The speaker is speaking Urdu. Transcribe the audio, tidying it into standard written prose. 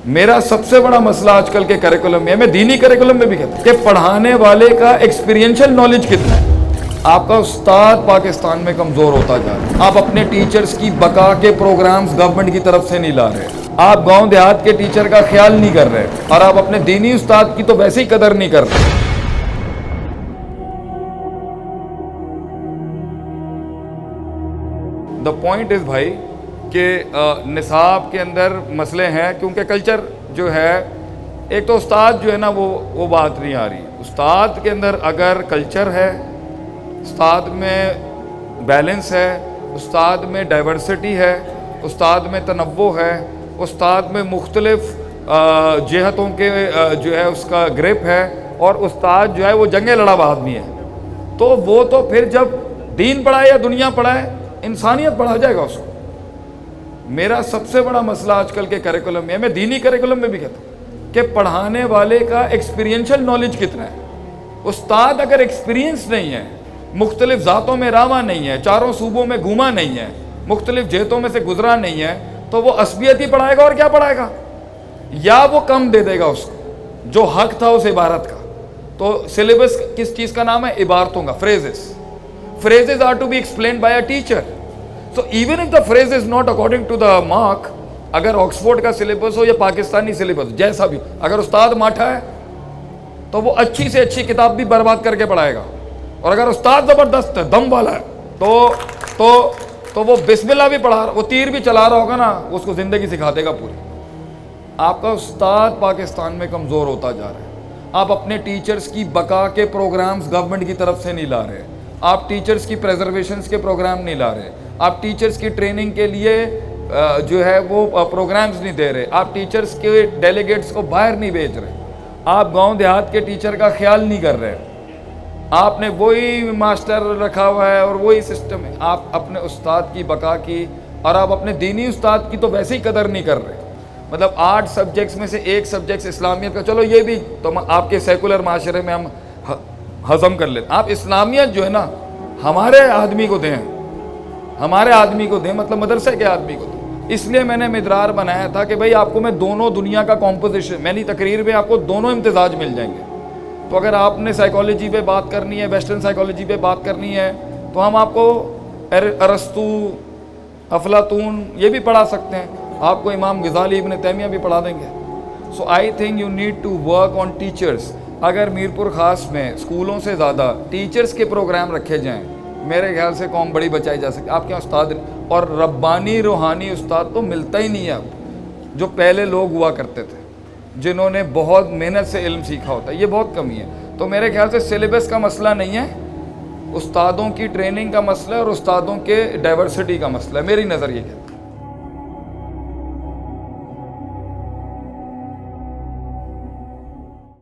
میرا سب سے بڑا مسئلہ آج کل کے کریکولم میں ہے، میں دینی کریکولم میں بھی کہتا ہوں کہ پڑھانے والے کا ایکسپیرینشل نالج کتنا ہے۔ آپ کا استاد پاکستان میں کمزور ہوتا جا رہا ہے۔ آپ اپنے ٹیچرز کی بقا کے پروگرامز گورنمنٹ کی طرف سے نہیں لا رہے، آپ گاؤں دیہات کے ٹیچر کا خیال نہیں کر رہے، اور آپ اپنے دینی استاد کی تو ویسے ہی قدر نہیں کر رہے۔ دا پوائنٹ از بھائی کہ نصاب کے اندر مسئلے ہیں، کیونکہ کلچر جو ہے، ایک تو استاد جو ہے نا وہ بات نہیں آ رہی۔ استاد کے اندر اگر کلچر ہے، استاد میں بیلنس ہے، استاد میں ڈائیورسٹی ہے، استاد میں تنوع ہے، استاد میں مختلف جہتوں کے جو ہے اس کا گرپ ہے، اور استاد جو ہے وہ جنگیں لڑا ہوا آدمی ہے، تو وہ تو پھر جب دین پڑھائے یا دنیا پڑھائے، انسانیت پڑھا جائے گا اس کو۔ میرا سب سے بڑا مسئلہ آج کل کے کریکولم میں ہے، میں دینی کریکولم میں بھی کہتا ہوں کہ پڑھانے والے کا ایکسپیرینشل نالج کتنا ہے۔ استاد اگر ایکسپیرینس نہیں ہے، مختلف ذاتوں میں راواں نہیں ہے، چاروں صوبوں میں گھوما نہیں ہے، مختلف جہتوں میں سے گزرا نہیں ہے، تو وہ عصبیت ہی پڑھائے گا اور کیا پڑھائے گا؟ یا وہ کم دے دے گا اس کو جو حق تھا اس عبارت کا۔ تو سلیبس کس چیز کا نام ہے؟ عبارتوں کا، phrases are to be explained by a teacher. So even if the phrase is not according to the mark، اگر آکسفورڈ کا سلیبس ہو یا پاکستانی سلیبس جیسا بھی، اگر استاد ماٹھا ہے تو وہ اچھی سے اچھی کتاب بھی برباد کر کے پڑھائے گا، اور اگر استاد زبردست ہے، دم والا ہے، تو وہ بسم اللہ بھی پڑھا رہا، وہ تیر بھی چلا رہا ہوگا نا، اس کو زندگی سکھا دے گا پوری۔ آپ کا استاد پاکستان میں کمزور ہوتا جا رہا ہے۔ آپ اپنے ٹیچرز کی بقا کے پروگرامز گورنمنٹ کی طرف سے نہیں لا رہے، آپ ٹیچرز کی پریزرویشنز کے پروگرام نہیں لا رہے، آپ ٹیچرز کی ٹریننگ کے لیے جو ہے وہ پروگرامز نہیں دے رہے، آپ ٹیچرز کے ڈیلیگیٹس کو باہر نہیں بھیج رہے، آپ گاؤں دیہات کے ٹیچر کا خیال نہیں کر رہے، آپ نے وہی ماسٹر رکھا ہوا ہے اور وہی سسٹم ہے۔ آپ اپنے استاد کی بقا کی اور آپ اپنے دینی استاد کی تو ویسے ہی قدر نہیں کر رہے۔ مطلب 8 سبجیکٹس میں سے ایک سبجیکٹس اسلامیت کا، چلو یہ بھی تو آپ کے سیکولر معاشرے میں ہم ہضم کر لیتے، آپ اسلامیت جو ہے نا ہمارے آدمی کو دیں، ہمارے آدمی کو دیں، مطلب مدرسے کے آدمی کو دیں۔ اس لیے میں نے مدرار بنایا تھا کہ بھائی آپ کو میں دونوں دنیا کا کمپوزیشن، میری تقریر میں آپ کو دونوں امتزاج مل جائیں گے۔ تو اگر آپ نے سائیکالوجی پہ بات کرنی ہے، ویسٹرن سائیکالوجی پہ بات کرنی ہے، تو ہم آپ کو ارسطو، افلاطون یہ بھی پڑھا سکتے ہیں، آپ کو امام غزالی، ابن تیمیہ بھی پڑھا دیں گے۔ So I think you need to work on teachers. اگر میرپور خاص میں اسکولوں سے زیادہ ٹیچرز کے پروگرام رکھے جائیں، میرے خیال سے قوم بڑی بچائی جا سکتی۔ آپ کے استاد اور ربانی روحانی استاد تو ملتا ہی نہیں ہے اب، جو پہلے لوگ ہوا کرتے تھے، جنہوں نے بہت محنت سے علم سیکھا ہوتا ہے، یہ بہت کمی ہے۔ تو میرے خیال سے سلیبس کا مسئلہ نہیں ہے، استادوں کی ٹریننگ کا مسئلہ ہے اور استادوں کے ڈائیورسٹی کا مسئلہ ہے، میری نظر یہ کہتا ہے۔